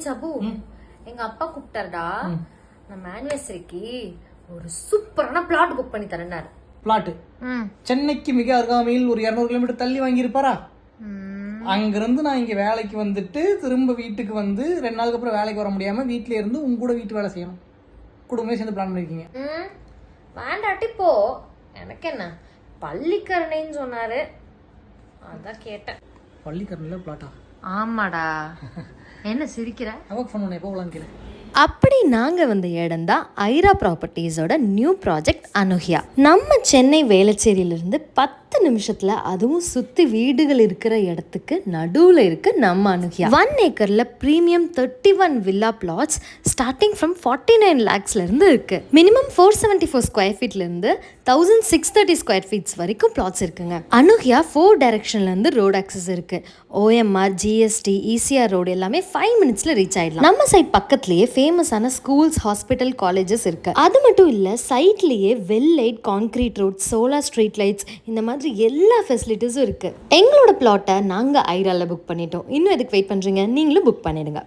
சபு, எங்க அப்பா கூப்பிட்டாருடா. நம்ம ஆனிவர்சரிக்கு ஒரு சூப்பரான பிளாட் புக் பண்ணி தரேன்னாரு. பிளாட் சென்னைக்கு மிக அருகாமையில் ஒரு 200 கிலோமீட்டர் தள்ளி வாங்கியிருப்பாரா? அங்கிருந்து நான் இங்க வேலைக்கு வந்துட்டு திரும்ப வீட்டுக்கு வந்து 2 நாளுக்கு அப்புறம் வேலைக்கு வர முடியாம வீட்டுல இருந்து உங்க கூட வீட்டு வேலை செய்யணும். குடும்பமே சேர்ந்து பிளான் பண்ணிருக்கீங்க. வேண்டாட்டி போ, எனக்கு என்ன. பள்ளிக்கரணைன்னு சொன்னாரு, அதான் கேட்டேன். பள்ளிக்கரணையில பிளாட்டா? ஆமாடா. என்ன சிரிக்கிற? அவக்கு ஃபோன் பண்ண எப்போ போலான்னு கேளு. அப்படி நாங்கள் வந்த இடம் தான் ஐரா ப்ராப்பர்ட்டிஸோட நியூ ப்ராஜெக்ட் அனுஹியா. நம்ம சென்னை வேளச்சேரியிலிருந்து 10 நிமிஷத்தில், அதுவும் சுற்றி வீடுகள் இருக்கிற இடத்துக்கு நடுவில் இருக்கு நம்ம அனுஹியா. 1 ஏக்கரில் premium 31 villa plots starting from 49 lakhsலேருந்து இருக்கு. மினிமம் 474 ஸ்கொயர் ஃபீட்லேருந்து 1630 ஸ்கொயர் ஃபீட்ஸ் வரைக்கும் பிளாட்ஸ் இருக்குங்க. அனுஹியா 4 டைரக்ஷன்லேருந்து ரோட் ஆக்சஸ் இருக்கு. OMR, GST, ECR ரோடு எல்லாமே 5 மினிட்ஸில் ரீச் ஆயிடலாம். நம்ம சைட் பக்கத்துலேயே ஃபேமஸான ஸ்கூல்ஸ், ஹாஸ்பிட்டல், காலேஜஸ் இருக்கு. அது மட்டும் இல்லை, சைட்லேயே well light, concrete road, solar street lights, இந்த மாதிரி எல்லா ஃபெசிலிட்டிஸும் இருக்கு. எங்களோட பிளாட்டை நாங்கள் ஐரால புக் பண்ணிட்டோம். இன்னும் எதுக்கு வெயிட் பண்றீங்க? நீங்களும் புக் பண்ணிடுங்க.